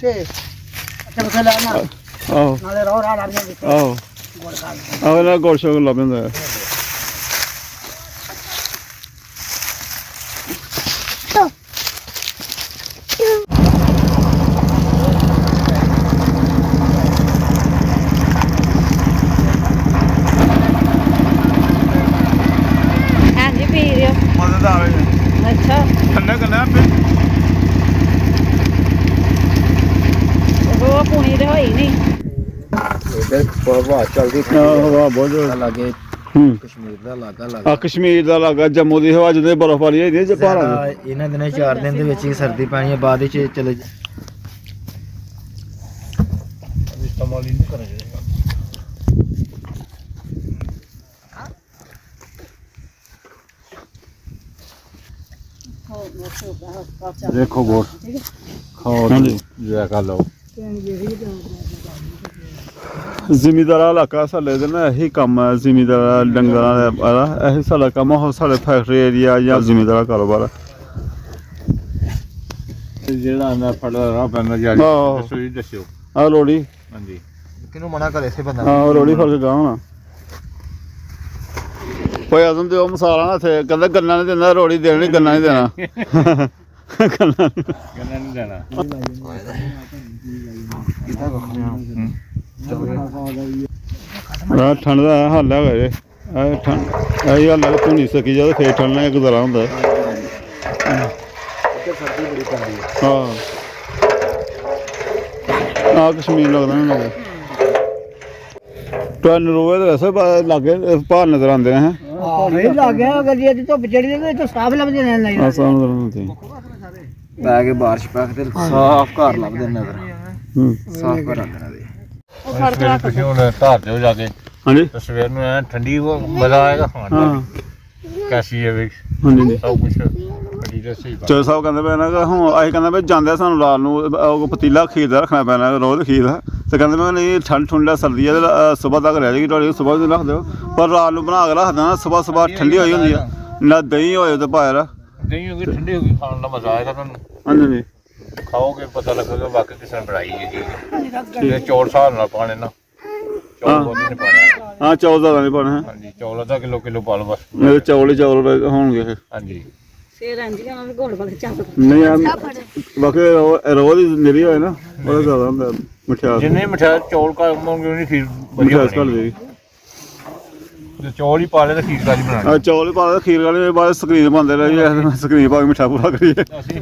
ਅੱਛਾ ਮਸਾਲਾ ਨਾ ਆਹੋ ਨਾਲੇ ਰੋ ਰਾ ਲੱਗ ਜਾਂਦੀ ਆਹੋ ਗੋਲ ਖਾ ਆਹ ਨਾ ਗੁੜ ਸ਼ੁਗਰ ਲੱਭ ਜਾਂਦਾ ਹਾਂਜੀ ਪੀ ਰਹੇ ਹੋ ਮਜ਼ਾ ਆਵੇ ਅੱਛਾ ਠੰਡਾ ਕਰਨਾ ਉਹ ਪੂਣੀ ਤੇ ਹੋਈ ਨਹੀਂ ਇਧਰ ਹਵਾ ਚੱਲਦੀ ਹਵਾ ਬਹੁਤ ਜ਼ਿਆਦਾ ਲਾਗੇ ਕਸ਼ਮੀਰ ਦਾ ਲਾਗਾ ਕਸ਼ਮੀਰ ਦਾ ਲੱਗਾ ਜੰਮੂ ਦੀ ਹਵਾ ਜਦੋਂ ਬਰਫ਼ਬਾਰੀ ਹੋਈ ਨਹੀਂ ਪਹਾੜਾਂ ਦੀ ਇਹਨਾਂ ਦਿਨਾਂ 4 ਦਿਨ ਦੇ ਵਿੱਚ ਹੀ ਸਰਦੀ ਪੈਣੀ ਹੈ ਬਾਅਦ ਵਿੱਚ ਚਲੇ ਇਸਤੇਮਾਲ ਹੀ ਨਹੀਂ ਕਰਨਾ ਚਾਹੀਦਾ ਦੇਖੋ ਗੋੜ ਖਾਓ ਜੀ ਜੈ ਕਰ ਲਓ ਜ਼ਿਮੀਦਾਰਾ ਇਲਾਕਾ ਸਾਡੇ ਦੇ ਨਾ ਇਹੀ ਕੰਮ ਹੈ ਜ਼ਿਮੀਦਾਰਾ ਡੰਗਰਾਂ ਦਾ ਇਹੀ ਸਾਡਾ ਕੰਮ ਆ ਸਾਡੇ ਫੈਕਟਰੀ ਏਰੀਆ ਜਾਂ ਜ਼ਿਮੀਦਾਰਾ ਕਾਰੋਬਾਰ ਜਿਹੜਾ ਨਾ ਫੜਦਾ ਪੈਣਾ ਜਾ ਦੱਸੋ ਦੱਸਿਓ ਆ ਲੋੜੀ ਹਾਂਜੀ ਕਿਹਨੂੰ ਮਨਾ ਕਰੇ ਇਸੇ ਬੰਦਾ ਹਾਂ ਲੋੜੀ ਫੜ ਕੇ ਗਾਉਣਾ ਕੋਈ ਆਦਮ ਤੇ ਉਹ ਮਸਾਲਾ ਨਾ ਥੇ ਕਹਿੰਦਾ ਗੰਨਾ ਨਹੀਂ ਦਿੰਦਾ ਰੋੜੀ ਦੇਣੀ ਗੰਨਾ ਨਹੀਂ ਦੇਣਾ ਗੰਨਾ ਨਹੀਂ ਦੇਣਾ ਕਿਤਾ ਆ ਠੰਡ ਦਾ ਹੱਲ ਹੈਗਾ ਜੇ ਇਹ ਠੰਡ ਇਹ ਹੱਲ ਹੈ ਧੁਨੀ ਸਕੀ ਜਦੋਂ ਫੇਰ ਠੰਡ ਨਾਲ ਗੁਜ਼ਾਰਾ ਹੁੰਦਾ ਸਰਦੀ ਬੜੀ ਪੈਂਦੀ ਹੈ ਹਾਂ ਆ ਕਸ਼ਮੀਰ ਲੱਗਦਾ ਨਾ ਲੱਗੇ ਤੁਹਾਨੂੰ ਰੋਵੇ ਤਾਂ ਵੈਸੇ ਲਾਗੇ ਪਹਾੜ ਨਜ਼ਰ ਆਉਂਦੇ ਨੇ ਨਹੀਂ ਲੱਗ ਗਿਆ ਅਗਰ ਜੇ ਧੁੱਪ ਚੜੀ ਤੇ ਤਾਂ ਸਾਫ ਲੱਭਦੇ ਨੇ ਨਹੀਂ ਆਸਾਨ ਨਜ਼ਰ ਆਉਂਦੇ ਪੈ ਕੇ ਬਾਰਿਸ਼ ਪੈ ਕੇ ਸਾਫ਼ ਘਰ ਲੱਭਦੇ ਨਜ਼ਰ ਸਾਫ਼ ਘਰ ਆਉਂਦੇ ਨੇ ਉਹ ਫੜ ਕੇ ਰੱਖ ਤੁਸੀਂ ਹੁਣ ਘਰ ਜਾਓ ਜਾ ਕੇ ਹਾਂਜੀ ਸਵੇਰ ਨੂੰ ਐ ਠੰਡੀ ਮਜ਼ਾ ਆਏਗਾ ਖਾਣ ਦਾ ਕੈਸੀ ਹੈ ਵੀ ਹਾਂਜੀ ਸਭ ਕੁਝ ਬੜੀ ਰਸੀ ਚੋ ਸਾਹਿਬ ਕਹਿੰਦੇ ਪਏ ਨਾ ਕਿ ਹੁਣ ਅਸੀਂ ਕਹਿੰਦੇ ਪਏ ਜਾਂਦੇ ਸਾਨੂੰ ਰਾਤ ਨੂੰ ਉਹ ਪਤੀਲਾ ਖੀਰ ਦਾ ਰੱਖਣਾ ਪੈਣਾ ਰੋਜ਼ ਖੀਰ ਦਾ ਤੇ ਕਹਿੰਦੇ ਮੈਂ ਨਹੀਂ ਠੰਡ ਠੁੰਡਾ ਸਰਦੀ ਹੈ ਤੇ ਸੁਬਾਹ ਤੱਕ ਰਹਿ ਜਾਏਗੀ ਤੁਹਾਡੀ ਸੁਬਾਹ ਨੂੰ ਰੱਖ ਦਿਓ ਪਰ ਰਾਤ ਨੂੰ ਬਣਾ ਕੇ ਰੱਖ ਦੇਣਾ ਸੁਬਾਹ ਠੰਡੀ ਹੋਈ ਹੁੰਦੀ ਆ ਨਾ ਦਹੀਂ ਹੋਏ ਤੇ ਭਾਇਰ ਦਹੀਂ ਹੋ ਗਈ ਠੰਡੀ ਹੋ ਗਈ ਖਾਣ ਦਾ ਮਜ਼ਾ ਆਏਗਾ ਤੁਹਾਨੂੰ ਹਾਂਜੀ ਖਾਓਗੇ ਪਤਾ ਲੱਗੇਗਾ ਵਾਕਈ ਕਿਸ ਨੇ ਬਣਾਈ ਹੈ ਚੀਜ਼ ਚੌਲ ਹਿਸਾਬ ਨਾਲ ਪਾਣੇ ਨਾ ਚੌਲ ਬਹੁਤ ਨਹੀਂ ਪਾਣੇ ਹਾਂ ਚੌਲ ਜ਼ਿਆਦਾ ਨਹੀਂ ਪਾਉਣੇ ਹਾਂਜੀ ਚੌਲ ਅੱਧਾ ਕਿਲੋ ਪਾ ਲਓ ਬਸ ਮੇਰੇ ਚੌਲ ਹੀ ਚੌਲ ਹੋਣਗੇ ਇਹ ਹਾਂਜੀ ਫੇਰ ਰਹਿੰਦੀਆਂ ਉਹਨਾਂ ਦੇ ਗੋਲ ਵਾਲੇ ਚੱਲ ਨਹੀਂ ਆ ਬਾਕੀ ਰੋਹ ਦੀ ਨਿਰੀ ਹੋਏ ਨਾ ਉਹਦਾ ਜ਼ਿਆਦਾ ਹੁੰਦਾ ਮਿਠਾਸ ਜਿੰਨੇ ਮਿਠਾਈ ਚੌਲ ਕਾਮੋਂਗੇ ਉਹਨੀ ਖੀਰ ਵਧੀਆ ਮਿਠਾਸ ਕਰ ਦੇਗੀ ਜੇ ਚੌਲ ਹੀ ਪਾ ਲੈ ਤਾਂ ਖੀਰ ਕਾਲੀ ਬਣਾਣੀ ਆ ਚੌਲ ਹੀ ਪਾ ਦੇ ਖੀਰ ਵਾਲੇ ਬਾਅਦ ਸਕਰੀਨ ਪਾਉਂਦੇ ਰਹੇ ਜੀ ਸਕਰੀਨ ਪਾ ਕੇ ਮਿੱਠਾ ਪੂਰਾ ਕਰੀਏ ਅਸੀਂ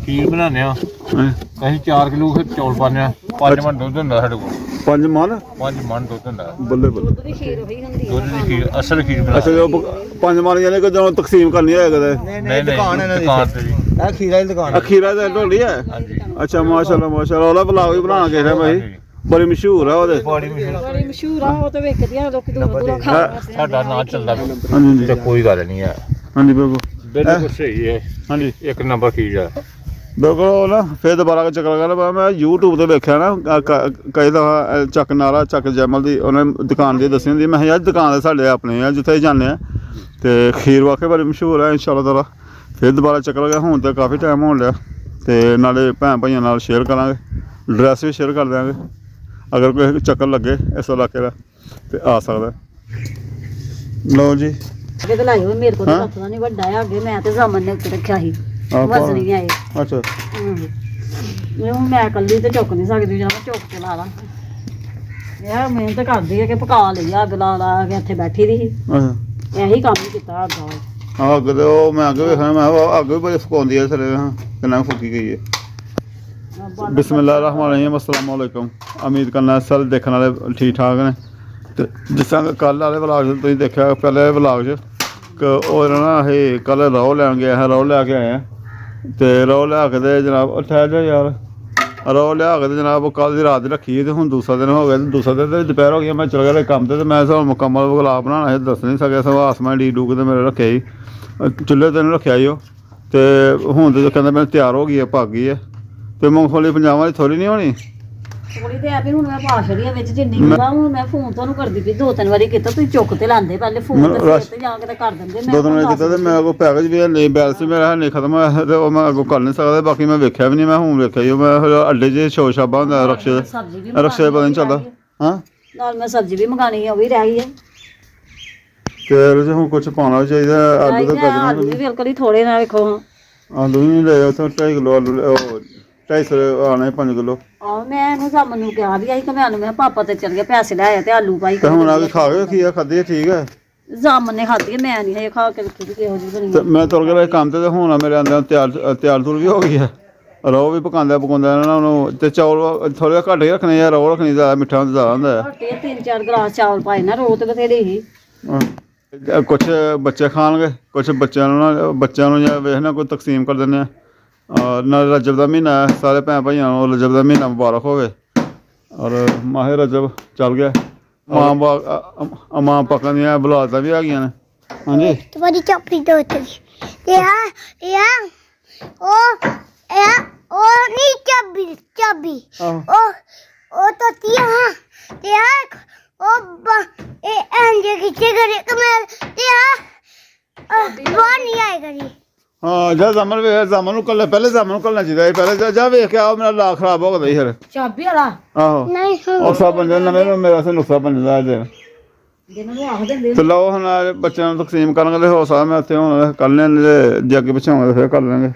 ਖੀਰ ਬਣਾਉਂਦੇ ਆ ਅਸੀਂ 4 ਕਿਲੋ ਚੌਲ ਪਾਉਂਦੇ ਆ 5 ਮਣ ਦੁੱਧ ਹੁੰਦਾ ਸਾਡੇ ਕੋਲ 5 ਮਣ 5 ਮਣ ਦੁੱਧ ਹੁੰਦਾ ਬੱਲੇ ਬੱਲੇ ਦੁੱਧ ਦੀ ਖੀਰ ਉਹੀ ਹੁੰਦੀ ਦੁੱਧ ਦੀ ਖੀਰ ਅਸਲ ਖੀਰ ਬਣਾ ਅੱਛਾ ਜੋ 5 ਮਣ ਯਾਨੀ ਕਿ ਜਦੋਂ ਤਕਸੀਮ ਕਰਨੀ ਹੋਏ ਕਦੇ ਨਹੀਂ ਦੁਕਾਨ ਤੇ ਜੀ ਇਹ ਖੀਰਾ ਦੀ ਦੁਕਾਨ ਅਖੀਰਾ ਦਾ ਢੋਲੀ ਹੈ ਹਾਂਜੀ ਅੱਛਾ ਮਾਸ਼ਾਅੱਲਾ ਉਹਦਾ ਬਲਾਗ ਵੀ ਬਣਾ ਕੇ ਰਿਹਾ ਭਾਈ ਬੜੀ ਮਸ਼ਹੂਰ ਆ ਉਹਦੇ ਬੜੀ ਮਸ਼ਹੂਰ ਬੜੀ ਮਸ਼ਹੂਰ ਆ ਉਹ ਤੇ ਵੇਖਦੇ ਆ ਲੋਕੀ ਦੂਰੋਂ ਦੂਰੋਂ ਖਾਣ ਵਾਸਤੇ ਸਾਡਾ ਨਾਂ ਚੱਲਦਾ ਹਾਂਜੀ ਤੇ ਕੋਈ ਗੱਲ ਨਹੀਂ ਹੈ ਹਾਂਜੀ ਬਿਲਕੁਲ ਬਿਲਕੁਲ ਸਹੀ ਹੈ ਹਾਂਜੀ ਇੱਕ ਨੰਬਰ ਖੀਰ ਆ ਬਿਲਕੁਲ ਨਾ ਫਿਰ ਦੁਬਾਰਾ ਚੱਕਰ ਕਰ ਮੈਂ YouTube ਤੇ ਵੇਖਿਆ ਨਾ ਕਈ ਦਫਾ ਚੱਕ ਨਾਲਾ ਚੱਕ ਜੈਮਲ ਦੀ ਉਹਨੇ ਦੁਕਾਨ ਦੀ ਦੱਸੀ ਹੁੰਦੀ ਮੈਂ ਯਾਰ ਦੁਕਾਨ ਦੇ ਸਾਡੇ ਆਪਣੇ ਆ ਜਿੱਥੇ ਜਾਂਦੇ ਆ ਤੇ ਖੀਰ ਵਾਕਈ ਬੜੀ ਮਸ਼ਹੂਰ ਹੈ ਇਨਸ਼ਾਅੱਲਾ ਤਾਲਾ ਫਿਰ ਦੁਬਾਰਾ ਚੱਕਰ ਲਗਾ ਹੁਣ ਤਾਂ ਕਾਫੀ ਟਾਈਮ ਹੋਣ ਲਿਆ ਤੇ ਨਾਲੇ ਭੈਣ ਭਾਈਆਂ ਨਾਲ ਸ਼ੇਅਰ ਕਰਾਂਗੇ ਐਡਰੈਸ ਵੀ ਸ਼ੇਅਰ ਕਰ ਦਿਆਂਗੇ ਅਗਰ ਕੋਈ ਚੱਕਰ ਲੱਗੇ ਇਸ ਇਲਾਕੇ ਦਾ ਤੇ ਆ ਸਕਦਾ ਲਓ ਜੀ ਅੱਗੇ ਤਾਂ ਲਾਇਓ ਮੇਰੇ ਕੋਲ ਤਾਂ ਪਤਾ ਨਹੀਂ ਵੱਡਾ ਆ ਅੱਗੇ ਮੈਂ ਤੇ ਸਾਹਮਣੇ ਨੇ ਉੱਤੇ ਰੱਖਿਆ ਸੀ ਵਜ਼ਨੀ ਆਏ ਅੱਛਾ ਇਹ ਮੈਂ ਇਕੱਲੀ ਤੇ ਚੁੱਕ ਨਹੀਂ ਸਕਦੀ ਜਦੋਂ ਚੁੱਕ ਕੇ ਲਾ ਲਾਂ ਇਹ ਮਿਹਨਤ ਕਰਦੀ ਹੈ ਕਿ ਪਕਾ ਲਈ ਅੱਗ ਲਾ ਕੇ ਇੱਥੇ ਬੈਠੀ ਰਹੀ ਇਹੀ ਕੰਮ ਹੀ ਕੀਤਾ ਅੱਗ ਦਾ ਅੱਗ ਤੇ ਉਹ ਮੈਂ ਅੱਗ ਵੇਖਣਾ ਮੈਂ ਅੱਗ ਵੀ ਬੜੀ ਫੁਕਾਉਂਦੀ ਹੈ ਸਾਰੇ ਕਿੰਨਾ ਫੁੱਕੀ ਗਈ ਹੈ ਬਿਸਮਿਲ੍ਲਾਹਿਰ ਰਹਿਮਾਨਿਰ ਰਹੀਮ अस्सलाम वालेकुम उम्मीद करना सारे देखने वाले ठीक ठाक ने तो जिस तरह कल वाले व्लॉग तुसीं देखा पहले व्लॉग च ना असीं कल रौह लैन गए रौह लैके आए हैं तो रौह लिया के ते जनाब ठहर जा यार रौह लिया के ते जनाब कल दी रात रखी ते हुण दूसरा दिन हो गया दूसरा दिन तो दोपहर हो गया मैं चल गया कम ते मैं मुकम्मल व्लॉग बनाना है दस नहीं सकेआ सगों आसमान डी डूक ते मेरे रखे ही चुल्हे ते रखा ही तो हुण तो कहते मैं तैयार हो गई है पक गई है तो मूंगफली पंजाब वाली थोड़ी नहीं होनी ਥੋੜੀ ਤੇ ਆ ਵੀ ਹੁਣ ਮੈਂ ਪਾ ਛੜੀ ਆ ਵਿੱਚ ਜਿੰਨੀ ਹੁੰਦਾ ਹੁਣ ਮੈਂ ਫੋਨ ਤੁਹਾਨੂੰ ਕਰਦੀ ਪਈ 2-3 ਵਾਰੀ ਕੀਤਾ ਤੁਸੀਂ ਚੁੱਕ ਤੇ ਲਾਂਦੇ ਪਹਿਲੇ ਫੋਨ ਤੇ ਫਿਰ ਤੇ ਜਾ ਕੇ ਤੇ ਕਰ ਦਿੰਦੇ ਮੈਂ 2 ਦਿਨ ਕੀਤਾ ਤੇ ਮੇਰੇ ਕੋਲ ਪੈਕੇਜ ਵੀ ਨਹੀਂ, ਬੈਲੈਂਸ ਮੇਰਾ ਨਹੀਂ ਖਤਮ ਹੋਇਆ ਤੇ ਉਹ ਮੈਂ ਅੱਗੋਂ ਕਰ ਨਹੀਂ ਸਕਦਾ। ਬਾਕੀ ਮੈਂ ਵੇਖਿਆ ਵੀ ਨਹੀਂ, ਮੈਂ ਹੁਣ ਵੇਖਿਆ ਜੀ ਮੈਂ ਅੱਡੇ 'ਚ ਸ਼ੋਰ ਸ਼ਾਬਾ ਹੁੰਦਾ ਰਕਸ਼ੇ ਦਾ ਪਤਾ ਨਹੀਂ ਚੱਲਦਾ। ਹਾਂ ਨਾਲ ਮੈਂ ਸਬਜ਼ੀ ਵੀ ਮੰਗਾਣੀ ਆ, ਉਹ ਵੀ ਰਹਿ ਗਈ ਹੈ ਤੇ ਇਹਦੇ 'ਚ ਹੁਣ ਕੁਛ ਪਾਉਣਾ ਚਾਹੀਦਾ। ਆਲੂ ਤਾਂ ਕੱਢਣਾ, ਆਲੂ ਵੀ ਬਿਲਕੁਲ ਹੀ ਥੋੜੇ ਨਾ ਵੇਖੋ। ਆਲੂ ਵੀ ਲੈ ਉੱਥੋਂ 2.5 ਕਿਲੋ ਆਲੂ, ਉਹ 250 ਆਣੇ 5 ਕਿਲੋ। ਆਹ ਮੈਂ ਇਹਨੂੰ ਸਾਮਨ ਨੂੰ ਕਿਹਾ ਵੀ ਆਈ ਕਮਿਆਂ ਨੂੰ, ਮੈਂ ਪਾਪਾ ਤੇ ਚੱਲ ਗਿਆ ਪੈਸੇ ਲੈ ਆਇਆ ਤੇ ਆਲੂ ਪਾਈ ਤੇ ਹੁਣ ਆ ਕੇ ਖਾ ਕੇ ਖੀਆ ਖਾਧੀ ਠੀਕ ਹੈ। ਜਾਮਨ ਨੇ ਖਾਧੀ ਮੈਂ ਨਹੀਂ ਹਜੇ ਖਾ ਕੇ ਦੇਖੀ ਕਿ ਕਿਹੋ ਜਿਹੀ ਬਣੀ ਤੇ ਮੈਂ ਤੁਰ ਕੇ ਕੰਮ ਤੇ ਹੁਣ ਮੇਰੇ ਆਂਦਿਆਂ ਤਿਆਰ ਤੁਰ ਵੀ ਹੋ ਗਈ ਹੈ। ਰੋਹ ਵੀ ਪਕਾਉਂਦਾ ਇਹਨਾਂ ਨੂੰ, ਤੇ ਚੌਲ ਥੋੜ੍ਹੇ ਘੱਟ ਹੀ ਰੱਖਣੇ ਆ, ਰੋਹ ਰੱਖਣੀ ਜ਼ਿਆਦਾ, ਮਿੱਠਾ ਜ਼ਿਆਦਾ ਹੁੰਦਾ ਹੈ। 3-4 ਗਲਾਸ ਚਾਵਲ ਪਾਏ ਨਾ, ਰੋਹ ਤੇ ਬਥੇਰੇ ਹੀ। ਕੁਛ ਬੱਚੇ ਖਾਣਗੇ, ਕੁਛ ਬੱਚਿਆਂ ਨੂੰ ਜਾਂ ਵੇਖਣਾ ਕੋਈ ਤਕਸੀਮ ਕਰ ਦਿੰਦੇ ਆ। ਨਾਲ ਰਜਬ ਦਾ ਮਹੀਨਾ ਹੈ, ਸਾਰੇ ਭੈਣ ਭਾਈਆਂ ਨੂੰ ਰਜਬ ਦਾ ਮਹੀਨਾ ਮੁਬਾਰਕ ਹੋਵੇ। ਔਰ ਮਾਹੇ ਰਜਬ ਚੱਲ ਗਿਆ। ਮਾਂ ਪੱਕਾਂ ਦੀਆਂ ਬੁਲਾਤਾਂ ਵੀ ਹੈਗੀਆਂ ਨੇ। ਹਾਂਜੀ ਤੁਹਾਡੀ ਚਾਬੀ ਦੋ ਤੇ ਉਹ ਨਹੀਂ ਚਾਬੀ ਉਹ ਤਾਂ ਤੀਆ ਤੇ ਉਹ ਇਹ ਅੰਜੇ ਕਿੱਥੇ ਕਰੇ ਕਮਲ ਤੇ ਬਾਹਰ ਨਹੀਂ ਆਏਗਾ ਜੀ। ਹਾਂ ਜਾ ਜਾਮਨ ਵੇਖ, ਜਾਮਨ ਨੂੰ ਕੱਲੇ ਪਹਿਲੇ ਜਾਮਨ ਨੂੰ ਕੱਲਣਾ ਚਾਹੀਦਾ। ਪਹਿਲੇ ਜਾ ਵੇਖ ਕੇ ਆਓ, ਮੇਰਾ ਲਾ ਖਰਾਬ ਹੋ ਗਿਆ ਫਿਰ ਚਾਬੀ ਵਾਲਾ। ਆਹੋ ਨਹੀਂ ਉਹ ਸਭ ਬੰਦੇ ਨਵੇਂ ਮੇਰਾ ਸੇ ਨੁਕਸਾ ਬਣ ਜਾਂਦਾ ਇਹਦੇ ਜਿਹਨਾਂ ਨੂੰ ਆਖ ਦਿੰਦੇ ਤੇ ਲਓ ਹੁਣ ਬੱਚਿਆਂ ਨੂੰ ਤਕਸੀਮ ਕਰਾਂਗੇ ਤੇ ਹੋ ਸਕਦਾ ਮੈਂ ਉੱਥੇ ਹੁਣ ਕਰ ਲੈਣ ਜੇ ਅੱਗੇ ਪਿੱਛੇ ਹੋਵਾਂਗੇ ਫਿਰ ਕਰ ਲਾਂਗੇ।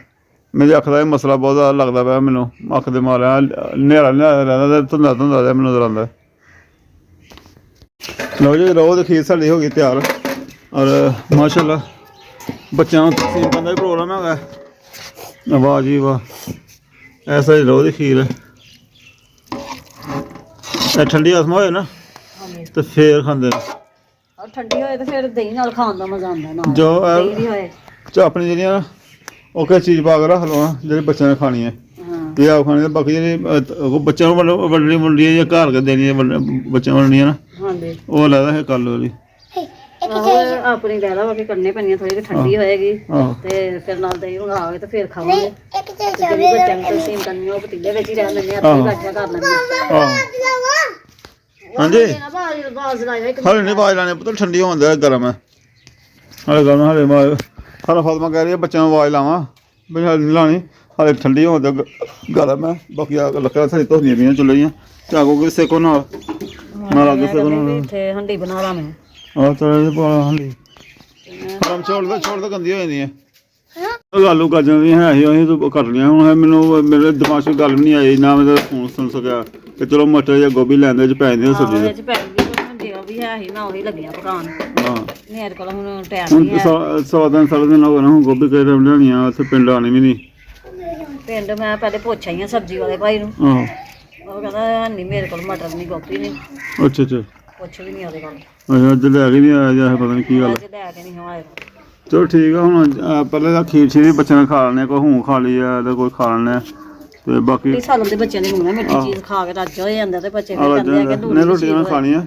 ਮੇਰੀ ਅੱਖ ਦਾ ਇਹ ਮਸਲਾ ਬਹੁਤ ਜ਼ਿਆਦਾ ਲੱਗਦਾ ਪਿਆ ਮੈਨੂੰ, ਅੱਖ ਦੇ ਮਾਰਿਆ ਹਨੇਰਾ ਰਹਿੰਦਾ ਤੇ ਧੁੰਦਾ ਜਿਹਾ ਮੈਨੂੰ ਨਜ਼ਰ ਆਉਂਦਾ। ਲਓ ਜੀ ਰੋਹ ਦੀ ਖੀਰ ਸਾਡੀ ਹੋ ਗਈ ਤਿਆਰ। ਔਰ ਮਾਸ਼ਾਅੱਲਾ ਬੱਚਿਆਂ ਨੂੰ ਤਕਸੀਮ ਕਰਨ ਦਾ ਵੀ ਪ੍ਰੋਗਰਾਮ ਹੈਗਾ। ਵਾਹ ਜੀ ਵਾਹ, ਐਸਾ ਹੀ ਰੋਹ ਦੀ ਖੀਰ ਹੈ। ਇਹ ਠੰਡੀ ਆਸਮਾ ਹੋਏ ਨਾ ਤੇ ਫੇਰ ਖਾਂਦੇ ਨੇ। ਠੰਡੀ ਹੋਏ ਤੇ ਫਿਰ ਦਹੀਂ ਨਾਲ ਖਾਣ ਦਾ ਮਜ਼ਾ ਆਉਂਦਾ ਨਾ। ਜੋ ਦਹੀਂ ਵੀ ਹੋਏ ਆਪਣੀ ਜਿਹੜੀਆਂ ਉਹ ਕਿਸ ਚੀਜ਼ ਪਾ ਕੇ ਰੱਖ ਲਓ ਜਿਹੜੀ ਬੱਚਿਆਂ ਨੇ ਖਾਣੀ ਹੈ। ਇਹ ਆਪ ਖਾਣੀ, ਬਾਕੀ ਜਿਹੜੀ ਬੱਚਿਆਂ ਨੂੰ ਵੰਡਣੀ ਵੰਡੀਆਂ ਜਾਂ ਘਰ ਕੇ ਦੇਣੀਆਂ ਬੱਚਿਆਂ ਨੂੰ ਵੰਡਣੀਆਂ ਨਾ, ਹਾਂਜੀ ਉਹ ਲੈਦਾ ਇਹ ਕੱਲ ਵਾਲੀ। ਆਪਣੀ ਲੈ ਲਾ, ਬਾਕੀ ਕਰਨੇ ਪੈਣੀਆਂ ਥੋੜੀ ਜਿਹੀ ਠੰਡੀ ਹੋਏਗੀ ਤੇ ਫਿਰ ਨਾਲ ਦਹੀਂ ਮੰਗਾ ਕੇ ਤੇ ਫਿਰ ਖਾਵਾਂਗੇ। ਜਿਹੜੀ ਬੱਚਿਆਂ ਨੂੰ ਤਕਸੀਮ ਕਰਨੀ ਉਹ ਪਤੀਲੇ ਵਿੱਚ ਹੀ ਰਹਿ ਲੈਂਦੇ, ਆਪਾਂ ਬੈਠਿਆ ਕਰ ਲੈਂਦੇ। ਹਾਂਜੀ ਹਲੇ ਨਹੀਂ ਆਵਾਜ਼ ਲਾਣੀ ਪੁੱਤਰ, ਠੰਡੀ ਹੋਣ ਦੇ ਗਰਮ ਹੈ ਹਲੇ ਗਰਮ। ਹਲੇ ਖਾਣਾ ਫਾਤਮਾ ਕਹਿ ਰਹੀ ਹੈ ਬੱਚਿਆਂ ਨੂੰ ਆਵਾਜ਼ ਲਾਵਾਂ ਵੀ ਹਲੇ ਨਹੀਂ ਲਾਣੀ, ਹਲੇ ਠੰਡੀ ਹੋਣ ਦੇ ਗਰਮ ਹੈ। ਬਾਕੀ ਲੱਕੜਾਂ ਸਾਡੀ ਧੋਣੀਆਂ ਪਈਆਂ ਚੁੱਲ੍ਹੇ ਦੀਆਂ, ਤੇ ਆਗੋ ਕਿ ਸੇਕੋ ਨਾਲ ਅੱਗੇ ਸੇਕੋ ਨਾਲ ਇੱਥੇ ਹੰਡੀ ਬਣਾ ਲਾ ਮੈਂ। ਆਹ ਤਲੇ ਦੇ ਪਾਲਾ ਹੰਡੀ ਗਰਮ ਛੋੜ ਤਾਂ ਗੰਦੀ ਹੋ ਜਾਂਦੀ ਹੈ। ਆਲੂ ਗਾਜਰਾਂ ਦੀਆਂ ਹੈ ਸੀ, ਅਸੀਂ ਤੂੰ ਕਰ ਲਈਆਂ। ਹੁਣ ਮੈਨੂੰ ਮੇਰੇ ਦਿਮਾਗ 'ਚ ਗੱਲ ਵੀ ਨਹੀਂ ਆਈ, ਨਾ ਮੈਂ ਫੋਨ ਸੁਣ ਸਕਿਆ ਕਿ ਚਲੋ ਮਟਰ ਜਾਂ ਗੋਭੀ ਲੈਂਦੇ ਚ ਪੈ ਜਾਂਦੀ ਸਬਜ਼ੀ ਦੇ। ਵੀ ਹੈ ਹੀ ਮੈਂ ਉਹੀ ਲੱਗੀਆਂ ਪਕਾਉਣ। ਹਾਂ ਮੇਰੇ ਕੋਲ ਹੁਣ ਟਾਈਮ ਨਹੀਂ ਹੈ। ਹੁਣ 100 ਦਿਨ ਹੋ ਗਏ ਨਾ, ਹੁਣ ਗੋਭੀ ਕਈ ਟਾਈਮ ਲਿਆਉਣੀਆਂ, ਉੱਥੇ ਪਿੰਡ ਆਉਣੀ ਵੀ ਨਹੀਂ। ਪਿੰਡ ਮੈਂ ਪਹਿਲੇ ਪੁੱਛ ਆਈ ਹਾਂ ਸਬਜ਼ੀ ਵਾਲੇ ਭਾਈ ਨੂੰ, ਆਹੋ ਉਹ ਕਹਿੰਦਾ ਨਹੀਂ ਮੇਰੇ ਕੋਲ ਮਟਰ ਨਹੀਂ ਗੋਭੀ ਨਹੀਂ। ਅੱਛਾ ਅੱਛਾ ਪੁੱਛ ਵੀ ਨਹੀਂ ਉਹਦੇ ਕੋਲ। ਅੱਛਾ ਅੱਜ ਲੈ ਕੇ ਨਹੀਂ ਆਇਆ ਜਾਂ ਪਤਾ ਨਹੀਂ ਕੀ ਗੱਲ। ਅੱਜ ਲੈ ਕੇ ਨਹੀਂ ਆਇਆ। ਚਲੋ ਠੀਕ ਆ। ਹੁਣ ਪਹਿਲੇ ਤਾਂ ਖੀਰ ਵੀ ਬੱਚਿਆਂ ਨੇ ਖਾ ਲੈਣੇ, ਕੋਈ ਹੁਣ ਖਾ ਲਈ ਆ ਤੇ ਕੋਈ ਖਾ ਲੈਣੇ ਤੇ ਬਾਕੀ ਸਾਲਾਂ ਦੇ ਬੱਚਿਆਂ ਦੇ ਮੰਗਣਾ ਮਿੱਠੀ ਚੀਜ਼ ਖਾ ਕੇ ਰੱਜ ਹੋ ਜਾਂਦਾ ਤੇ ਬੱਚੇ ਫਿਰ ਕਹਿੰਦੇ ਆ ਕਿ ਨਹੀਂ ਰੋਟੀ ਉਹਨਾਂ ਖਾਣੀ ਆ।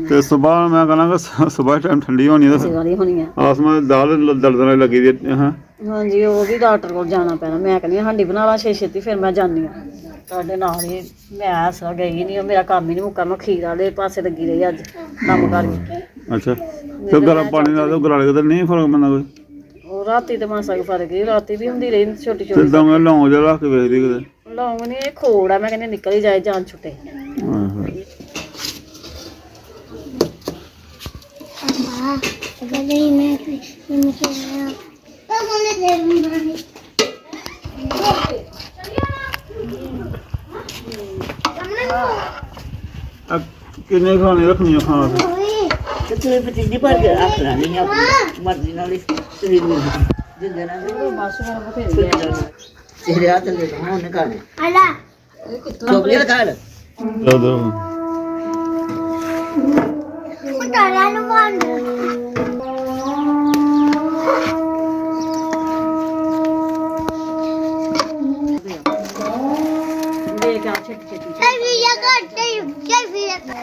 ਤੇ ਸਵੇਰ ਮੈਂ ਕਹਿੰਦਾ ਸਵੇਰ ਟਾਈਮ ਠੰਡੀ ਹੋਣੀ ਹੈ ਵਾਲੀ ਹੋਣੀ ਆ। ਆਸਮਾਨ ਦਾਲ ਦਰਦਣ ਲੱਗੀ ਦੀ ਹਾਂ। ਹਾਂਜੀ ਉਹ ਵੀ ਡਾਕਟਰ ਕੋਲ ਜਾਣਾ ਪੈਣਾ। ਮੈਂ ਕਹਿੰਦੀ ਹਾਂ ਹਾਂਡੀ ਬਣਾ ਲਾ ਛੇਤੀ, ਫਿਰ ਮੈਂ ਜਾਂਦੀ ਹਾਂ ਤੁਹਾਡੇ ਨਾਲ ਹੀ। ਮੈਂ ਐਸਾ ਗਈ ਨਹੀਂ, ਮੇਰਾ ਕੰਮ ਹੀ ਨਹੀਂ ਮੁੱਕਾ। ਮੈਂ ਖੀਰ ਵਾਲੇ ਪਾਸੇ ਲੱਗੀ ਰਹੀ ਅੱਜ ਕੰਮ ਕਰਕੇ। ਅੱਛਾ ਤੇ ਗਰਮ ਪਾਣੀ ਨਾਲ ਗਰਾਲੇ ਤਾਂ ਨਹੀਂ ਫਰਕ ਪੈਂਦਾ ਕੋਈ? ਉਹ ਰਾਤੀ ਤੇ ਮਾਸਾ ਕੁ ਫਰਕ ਹੀ, ਰਾਤੀ ਵੀ ਹੁੰਦੀ ਰਹੀ ਛੋਟੀ ਛੋਟੀ। ਸਿੱਧਾ ਮੈਂ ਲੌਂਗ ਜਿਹਾ ਰੱਖ ਕੇ ਵੇਖਦੀ ਕਿਤੇ। ਲੌਂਗ ਨਹੀਂ, ਇਹ ਖੋੜ ਆ, ਮੈਂ ਕਹਿੰਦੀ ਨਿਕਲ ਹੀ ਜਾਏ ਜਾਨ ਛੁੱਟੇ। ਕਿੰਨੇ ਖਾਣੇ ਰੱਖਣੀਆਂ ਖਾਣਾ ਤੇ ਤੂੰ ਪਤੀਲੀ ਭਰ ਕੇ ਰੱਖ ਲੈਣੀ ਆਪਣੀ ਮਰਜ਼ੀ ਨਾਲ ਹੀ ਜਿੰਦੇ ਨਾਲ ਬਸ ਫਿਰ ਬਥੇਰੀ ਤੇਰੇ ਹੱਥ ਲੈ ਲਾ ਉਹਨੇ ਕਰ ਅਲਾ ਚੋਪੜੀ ਖਾ ਲੈ ਦੋ ਉਤਾਰਾ ਨੂੰ ਮਾਰ ਦੇਖ ਆ ਛੇਤੀ ਛੇਤੀ ਚੱਲ ਵੀ ਜਾ ਕਰ ਚੱਲ ਵੀ ਜਾ ਕਰ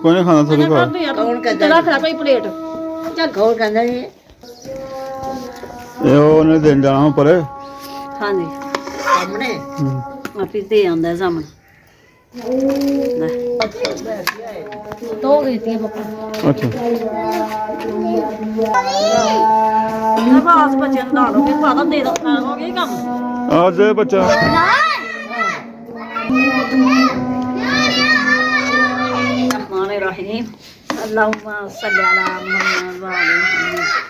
ਕੋਈ ਨਹੀਂ ਖਾਣਾ ਥੋੜੀ ਖਾ। ਕੌਣ ਕਹਿੰਦਾ ਰੱਖ ਲੈ ਕੋਈ ਪਲੇਟ। ਚੱਲ ਕੌਣ ਕਹਿੰਦਾ ਇਹ ਇਹ ਉਹਨੇ ਦੇਣ ਜਾਣਾ ਪਰੇ ਹਾਂਜੀ ਸਾਹਮਣੇ ਆਪੀ ਤੇ ਆਉਂਦਾ ਸਾਹਮਣੇ ਲੈ ਧੋ ਗਈ ਤੀ ਪਪਾ ਅੱਛਾ ਨਾ ਬਾਸ ਬੱਚਿਆਂ ਨੂੰ ਲਾ ਲਓ ਫਿਰ ਪਤਾ ਦੇ ਦੋ ਹੋ ਗਿਆ ਕੰਮ ਆ ਦੇ ਬੱਚਾ रहमान रहीम अल्लाहुम्मा सल्ली अला मुहम्मद व आले मुहम्मद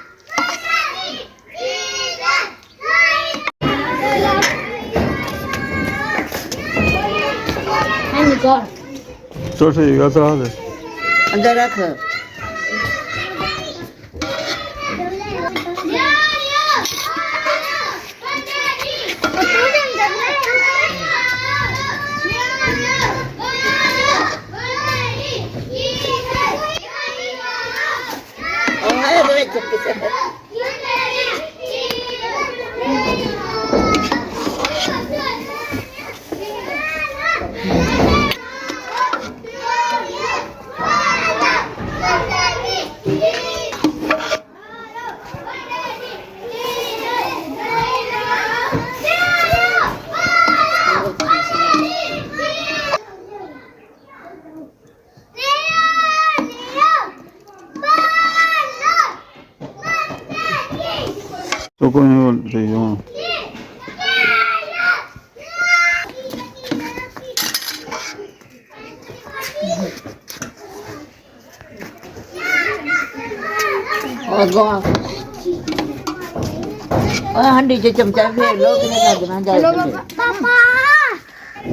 चल ठीक है चला दे ਅੰਦਰ ਰੱਖ ਉਹ ਹੈ ਇਹਦੇ ਵਿੱਚ ਕਿਸੇ तो कोई नहीं बोलते हो ਅੱਗੋਂ ਹੰਡੀ ਚ ਚਮਚਾ ਫੇਰ ਲੋ ਕਿਨੇ ਲੱਗਣਾ ਜਾਏ ਪਾਪਾ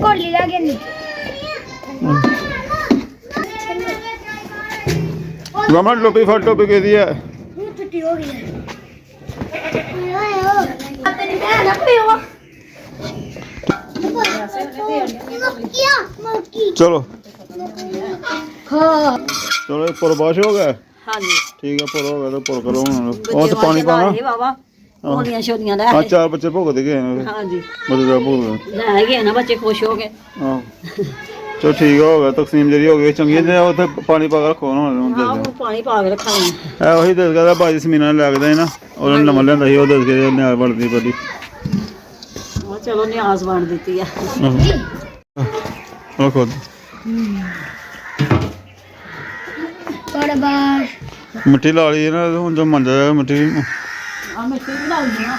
ਕੋਲੀ ਲੱਗੇ ਨਹੀਂ गमन टोपी फट टोपी के दिया छुट्टी हो गई है अपनी बहन पियो मक्कियां मक्की चलो हाँ चलो पुरबाश हो गया हाँ जी ठीक है पुर हो गया तो पुर करो और तो पानी पाना बाबा गोलियां छोलियां ले हाँ 4 बच्चे भुगत गए हाँ जी मतलब भुगत ले गए ना बच्चे खुश हो गए हाँ चलो ठीक हो गया तकसीम जरी हो गई चंगी ने उथे पानी पा के रखो ना हाँ वो पानी पा के रखा है ए वही दस गया बाजी समीना ने लगदा है ना और नंबर लेंदा ही ओ दस के न्याय बनदी बड़ी वो चलो न्याज बन देती है रखो थोड़ा बार मिट्टी ला ली है ना हुन जो मंजा मिट्टी आ मिट्टी भी डाल दी ना